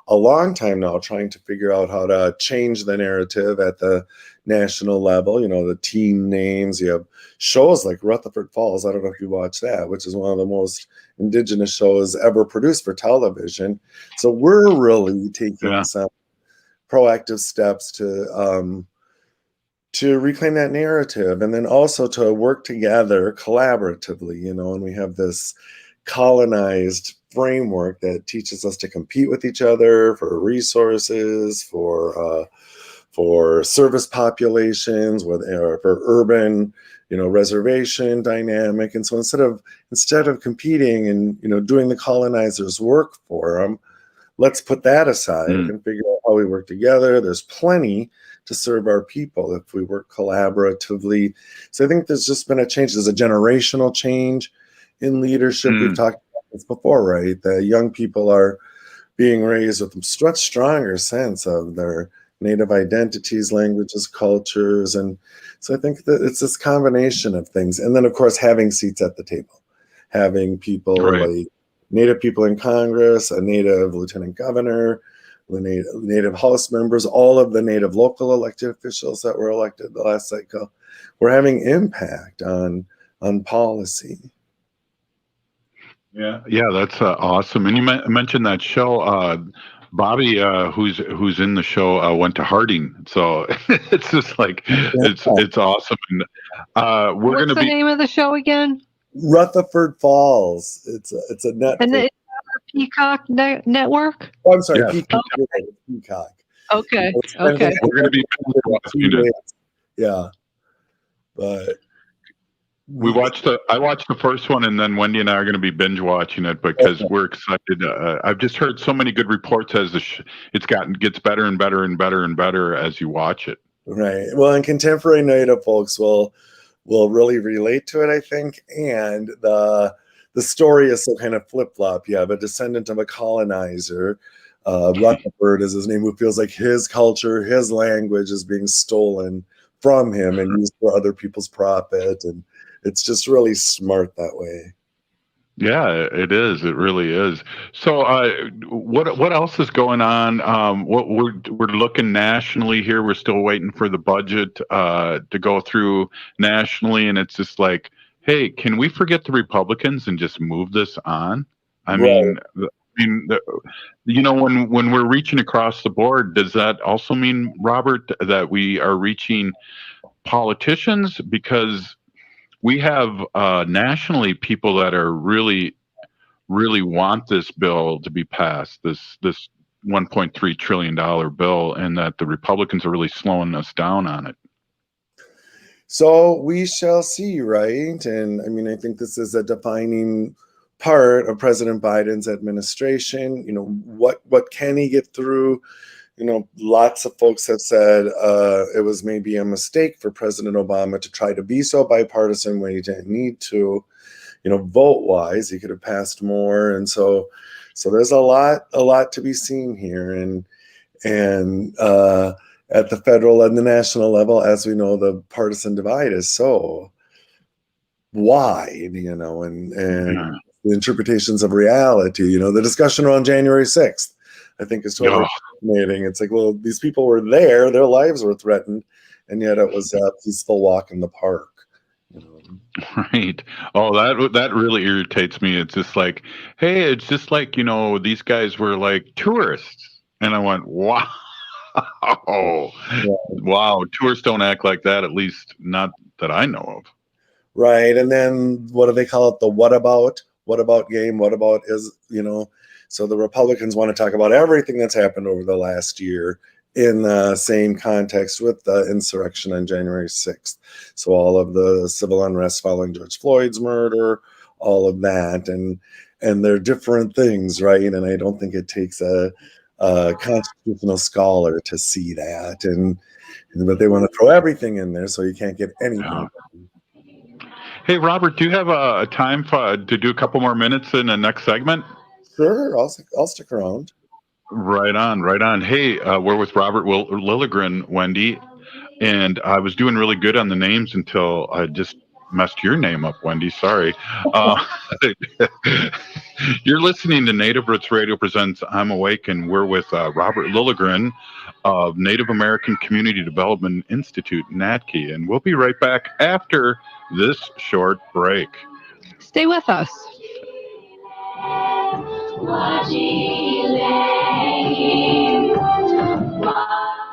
a long time now, trying to figure out how to change the narrative at the national level. The team names, you have shows like Rutherford Falls. I don't know if you watch that, which is one of the most Indigenous shows ever produced for television. So we're really taking some proactive steps to reclaim that narrative, and then also to work together collaboratively, and we have this colonized framework that teaches us to compete with each other for resources, for service populations, for urban, reservation dynamic. And so instead of competing and doing the colonizers' work for them, let's put that aside and figure out how we work together. There's plenty to serve our people if we work collaboratively. So I think there's just been a change. There's a generational change in leadership. We've talked about this before, right? The young people are being raised with a much stronger sense of their Native identities, languages, cultures. And so I think that it's this combination of things. And then, of course, having seats at the table, having people like Native people in Congress, a Native lieutenant governor, Native House members, all of the Native local elected officials that were elected the last cycle. We're having impact on policy. Yeah, that's awesome. And you mentioned that show. Bobby, who's in the show, went to Harding, so it's just like it's awesome. And we're What's going to the name of the show again? Rutherford Falls. It's a Netflix. And it's Peacock Network. Oh, I'm sorry, Yes. Peacock. Okay. We're going to be yeah, but I watched the first one, and then Wendy and I are going to be binge watching it because we're excited. I've just heard so many good reports as gets better and better and better and better as you watch it. Right. Well, and contemporary Native folks will really relate to it, I think. And the story is so kind of flip-flop. You have a descendant of a colonizer, Rutherford is his name, who feels like his culture, his language is being stolen from him and used for other people's profit. And it's just really smart that way. Yeah, it is. It really is. So, what else is going on? What we're looking nationally here. We're still waiting for the budget to go through nationally, and it's just like, hey, can we forget the Republicans and just move this on? I mean, when we're reaching across the board, does that also mean, Robert, that we are reaching politicians? Because we have nationally people that are really want this bill to be passed, this $1.3 trillion bill, and that the Republicans are really slowing us down on it. So we shall see, right? And I mean, I think this is a defining part of President Biden's administration. What can he get through? Lots of folks have said it was maybe a mistake for President Obama to try to be so bipartisan when he didn't need to. Vote-wise, he could have passed more, and so there's a lot to be seen here, and at the federal and the national level, as we know, the partisan divide is so wide, and the interpretations of reality. The discussion around January 6th. I think is totally fascinating. It's like, well, these people were there, their lives were threatened, and yet it was a peaceful walk in the park. Right. Oh, that really irritates me. It's just like, hey, it's just like, these guys were like tourists. And I went, wow. Wow. Tourists don't act like that, at least not that I know of. Right. And then what do they call it? The what about game? What about is, so the Republicans want to talk about everything that's happened over the last year in the same context with the insurrection on January 6th. So all of the civil unrest following George Floyd's murder, all of that. And they're different things, right? And I don't think it takes a constitutional scholar to see that. But they want to throw everything in there so you can't get anything. Hey, Robert, do you have a time to do a couple more minutes in the next segment? Sure, I'll stick around. Right on. Hey, we're with Robert Lilligren, Wendy, and I was doing really good on the names until I just messed your name up, Wendy. Sorry. You're listening to Native Roots Radio presents I'm Awake, and we're with Robert Lilligren of Native American Community Development Institute, NACDI, and we'll be right back after this short break. Stay with us.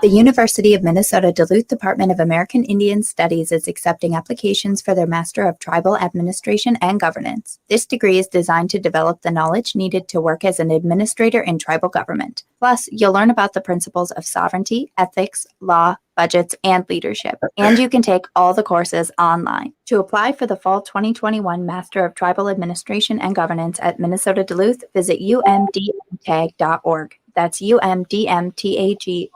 The University of Minnesota Duluth Department of American Indian Studies is accepting applications for their Master of Tribal Administration and Governance. This degree is designed to develop the knowledge needed to work as an administrator in tribal government. Plus, you'll learn about the principles of sovereignty, ethics, law, budgets, and leadership. And you can take all the courses online. To apply for the fall 2021 Master of Tribal Administration and Governance at Minnesota Duluth, visit umdmtag.org. That's umdmtag.org.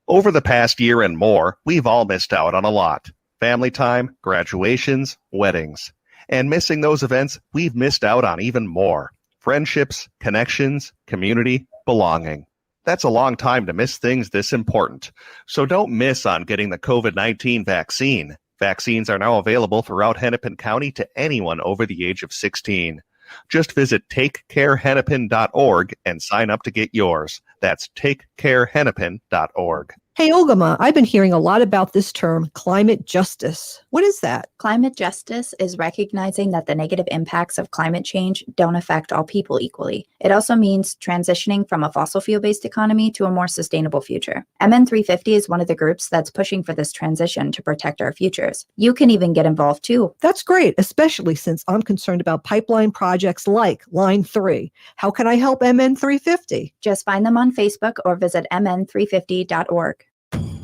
Over the past year and more, we've all missed out on a lot. Family time, graduations, weddings. And missing those events, we've missed out on even more. Friendships, connections, community, belonging. That's a long time to miss things this important. So don't miss on getting the COVID-19 vaccine. Vaccines are now available throughout Hennepin County to anyone over the age of 16. Just visit takecarehennepin.org and sign up to get yours. That's takecarehennepin.org. Hey, Ogama, I've been hearing a lot about this term, climate justice. What is that? Climate justice is recognizing that the negative impacts of climate change don't affect all people equally. It also means transitioning from a fossil fuel-based economy to a more sustainable future. MN350 is one of the groups that's pushing for this transition to protect our futures. You can even get involved too. That's great, especially since I'm concerned about pipeline projects like Line 3. How can I help MN350? Just find them on Facebook or visit mn350.org.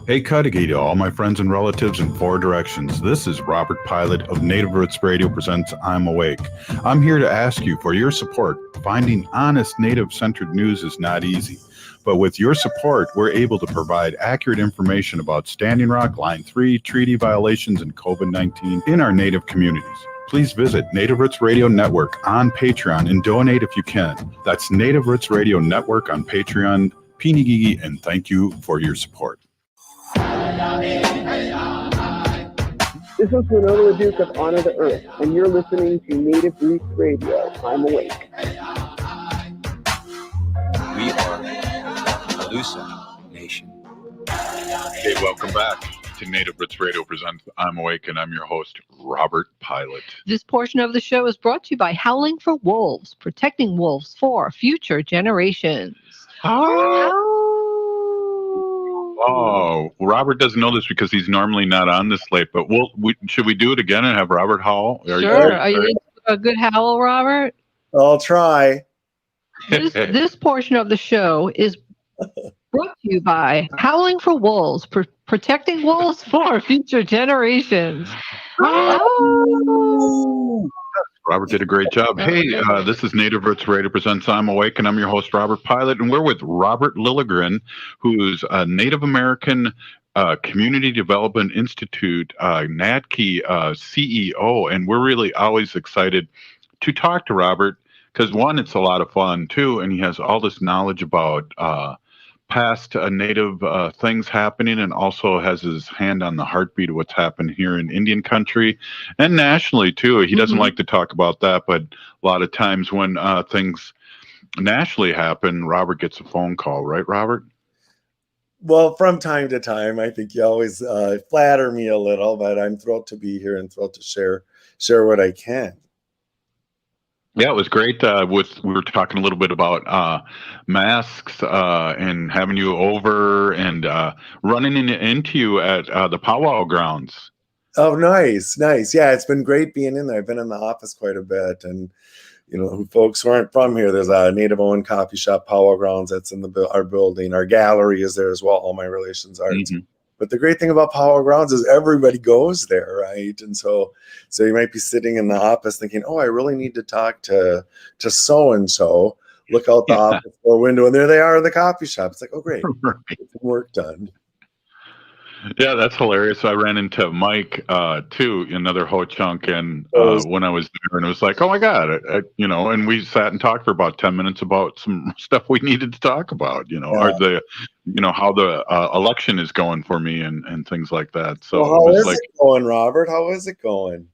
Hey, Cudahy to all my friends and relatives in 4 directions. This is Robert Pilot of Native Roots Radio presents I'm Awake. I'm here to ask you for your support. Finding honest Native-centered news is not easy. But with your support, we're able to provide accurate information about Standing Rock, Line 3, treaty violations, and COVID-19 in our Native communities. Please visit Native Roots Radio Network on Patreon and donate if you can. That's Native Roots Radio Network on Patreon. Pinigigi, and thank you for your support. This is Winona LaDuke of Honor the Earth, and you're listening to Native Roots Radio. I'm Awake. We are Alusa Nation. Hey, welcome back to Native Roots Radio presents I'm Awake, and I'm your host, Robert Pilot. This portion of the show is brought to you by Howling for Wolves, protecting wolves for future generations. Oh, Robert doesn't know this because he's normally not on this late, but should we do it again and have Robert howl? Sure. Are you a good howl, Robert? I'll try. This portion of the show is brought to you by Howling for Wolves, protecting wolves for future generations. Robert did a great job. Hey, this is Native Roots Radio presents I'm Awake, and I'm your host, Robert Pilot, and we're with Robert Lilligren, who's a Native American Community Development Institute, NACDI CEO, and we're really always excited to talk to Robert because, one, it's a lot of fun, too, and he has all this knowledge about past Native things happening, and also has his hand on the heartbeat of what's happened here in Indian country and nationally too. He doesn't like to talk about that, but a lot of times when things nationally happen, Robert gets a phone call, right, Robert? Well, from time to time, I think you always flatter me a little, but I'm thrilled to be here and thrilled to share what I can. Yeah, it was great. We were talking a little bit about masks and having you over and running into you at the powwow grounds. Oh, nice. Yeah, it's been great being in there. I've been in the office quite a bit, and folks who aren't from here, there's a Native-owned coffee shop, Powwow Grounds, that's in our building. Our gallery is there as well. All my relations are. But the great thing about Powwow Grounds is everybody goes there, right? And so you might be sitting in the office thinking, oh, I really need to talk to so-and-so. Look out the office door window, and there they are in the coffee shop. It's like, oh, great. Get some work done. Yeah, that's hilarious. I ran into Mike, too, another ho-chunk, and when I was there, and it was like, oh, my God, and we sat and talked for about 10 minutes about some stuff we needed to talk about, or how the election is going for me and things like that. So how is it going, Robert? How is it going?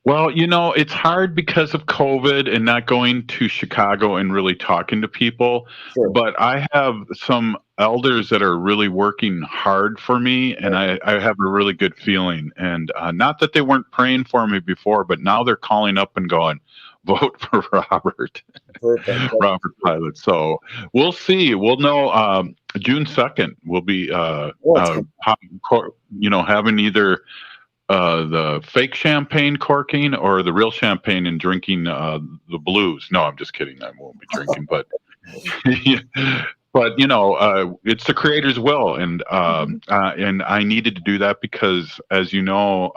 Well, it's hard because of COVID and not going to Chicago and really talking to people. Sure. But I have some elders that are really working hard for me, and I have a really good feeling. And not that they weren't praying for me before, but now they're calling up and going, vote for Robert. Perfect. Robert Pilot. So we'll see. We'll know June 2nd. We'll be having either the fake champagne corking or the real champagne and drinking the blues. No, I'm just kidding. I won't be drinking, but it's the creator's will, and I needed to do that because, as you know,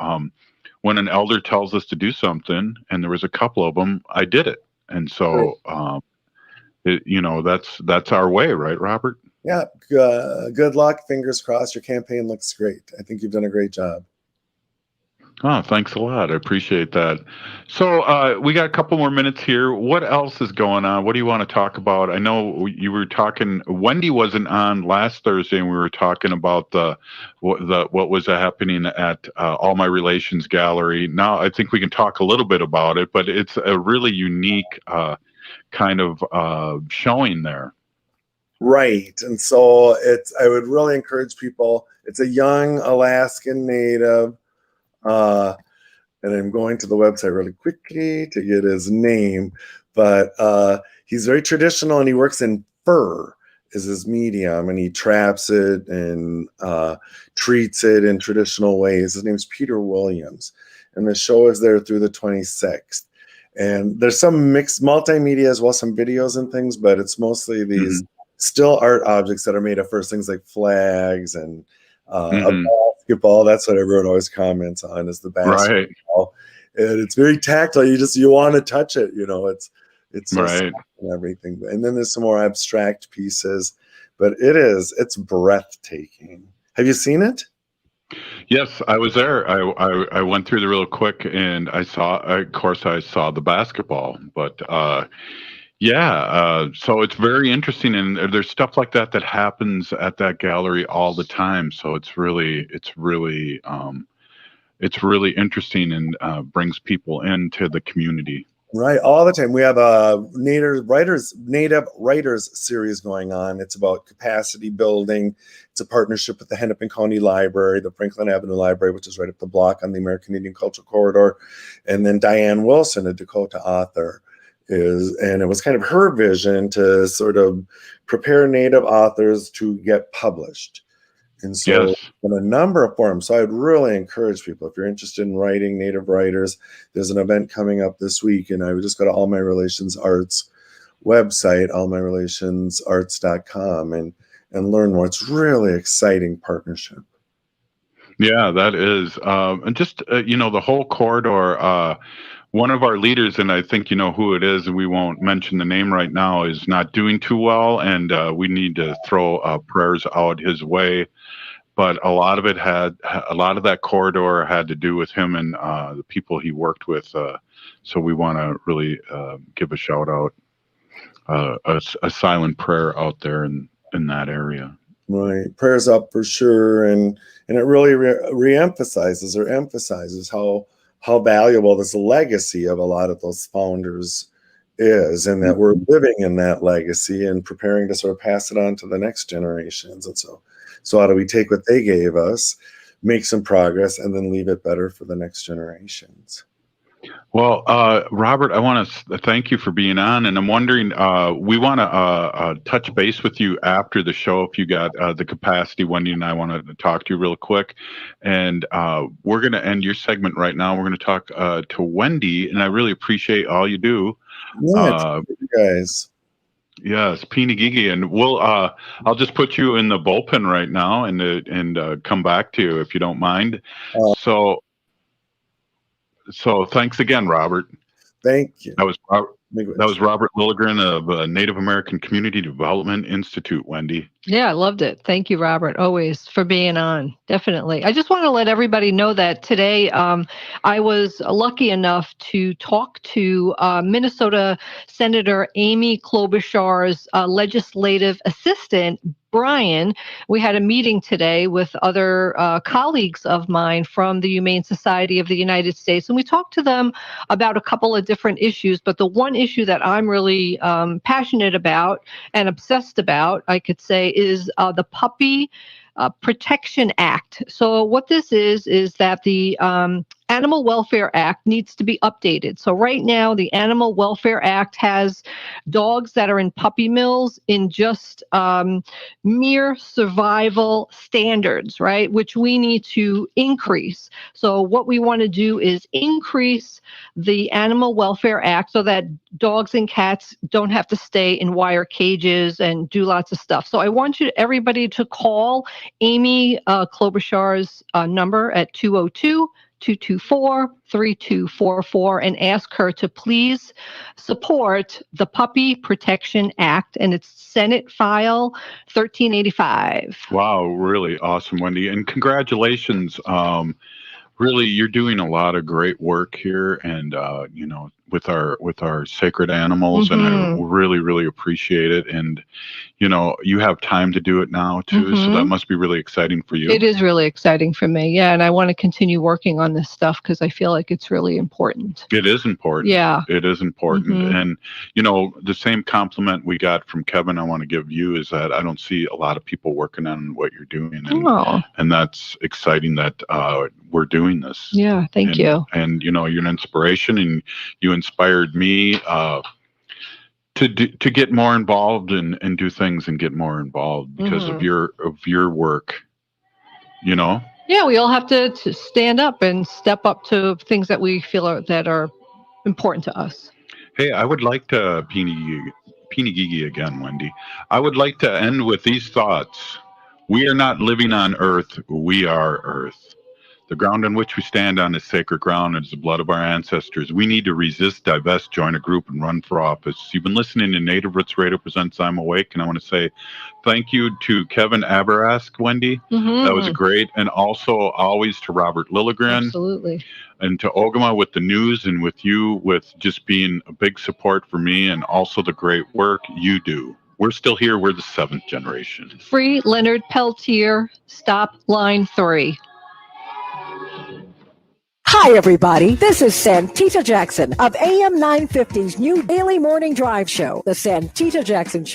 when an elder tells us to do something, and there was a couple of them, I did it, and so that's our way, right, Robert? Yeah. Good luck. Fingers crossed. Your campaign looks great. I think you've done a great job. Oh, thanks a lot. I appreciate that. So we got a couple more minutes here. What else is going on? What do you want to talk about? I know you were talking. Wendy wasn't on last Thursday, and we were talking about what was happening at All My Relations Gallery. Now I think we can talk a little bit about it, but it's a really unique kind of showing there. Right. And so I would really encourage people. It's a young Alaskan native. And I'm going to the website really quickly to get his name, but he's very traditional and he works in fur is his medium, and he traps it and treats it in traditional ways. His name's Peter Williams, and the show is there through the 26th. And there's some mixed multimedia as well, some videos and things, but it's mostly these still art objects that are made of fur, things like flags and a basketball. That's what everyone always comments on, is the basketball. Right. And it's very tactile. You want to touch it. It's so right. And everything. And then there's some more abstract pieces, but it's breathtaking. Have you seen it? Yes, I was there. I went through the real quick, and I saw the basketball, but so it's very interesting, and there's stuff like that happens at that gallery all the time. So it's really interesting and brings people into the community. Right, all the time. We have a native writers series going on. It's about capacity building. It's a partnership with the Hennepin County Library, the Franklin Avenue Library, which is right up the block on the American Indian Cultural Corridor, and then Diane Wilson, a Dakota author, and it was kind of her vision to sort of prepare Native authors to get published. And so in a number of forums. So I'd really encourage people, if you're interested in writing, Native writers, there's an event coming up this week, and I would just go to All My Relations Arts website, allmyrelationsarts.com, and learn more. It's really exciting partnership. Yeah, that is. And just, the whole corridor, one of our leaders, and I think you know who it is, and we won't mention the name right now, is not doing too well, and we need to throw prayers out his way. But a lot of that corridor had to do with him and the people he worked with. So we want to really give a shout out, a silent prayer out there in that area. Right, prayers up for sure, and it really emphasizes how valuable this legacy of a lot of those founders is, and that we're living in that legacy and preparing to sort of pass it on to the next generations. And so how do we take what they gave us, make some progress, and then leave it better for the next generations? Well, Robert, I want to thank you for being on, and I'm wondering, we want to touch base with you after the show if you got the capacity. Wendy and I want to talk to you real quick, and we're going to end your segment right now. We're going to talk to Wendy, and I really appreciate all you do. Yeah, you guys. Yes, Pini Gigi, and I'll just put you in the bullpen right now and come back to you if you don't mind. So thanks again, Robert. Thank you. That was Robert Lilligren of Native American Community Development Institute, Wendy. Yeah, I loved it. Thank you, Robert, always for being on. Definitely. I just want to let everybody know that today I was lucky enough to talk to Minnesota Senator Amy Klobuchar's legislative assistant, Brian. We had a meeting today with other colleagues of mine from the Humane Society of the United States, and we talked to them about a couple of different issues, but the one issue that I'm really passionate about and obsessed about, I could say, is the Puppy Protection Act. So what this is that the Animal Welfare Act needs to be updated. So right now, the Animal Welfare Act has dogs that are in puppy mills in just mere survival standards, right? Which we need to increase. So what we want to do is increase the Animal Welfare Act so that dogs and cats don't have to stay in wire cages and do lots of stuff. So I want everybody to call Amy Klobuchar's number at 202-224-3244 and ask her to please support the Puppy Protection Act, and it's Senate File 1385. Wow, really awesome, Wendy, and congratulations. really, you're doing a lot of great work here, and you know, with our sacred animals, and I really appreciate it. And you know, you have time to do it now too, so that must be really exciting for you. It is really exciting for me, yeah, and I want to continue working on this stuff because I feel like it's really important. It is important. Yeah. It is important. And, you know, the same compliment we got from Kevin I want to give you is that I don't see a lot of people working on what you're doing. And that's exciting that we're doing this. Yeah, thank you. And, you know, you're an inspiration, and you inspired me to get more involved and do things and get more involved because of your work, you know? Yeah, we all have to stand up and step up to things that we feel that are important to us. Hey, I would like to, Peeny Gigi again, Wendy. I would like to end with these thoughts. We are not living on Earth, we are Earth. The ground on which we stand on is sacred ground. It's the blood of our ancestors. We need to resist, divest, join a group, and run for office. You've been listening to Native Roots Radio presents I'm Awake, and I want to say thank you to Kevin Abourezk, Wendy. That was great. And also always to Robert Lilligren. Absolutely. And to Ogama with the news, and with you with just being a big support for me, and also the great work you do. We're still here. We're the 7th generation. Free Leonard Peltier, stop line 3. Hi, everybody. This is Santita Jackson of AM 950's new daily morning drive show, The Santita Jackson Show.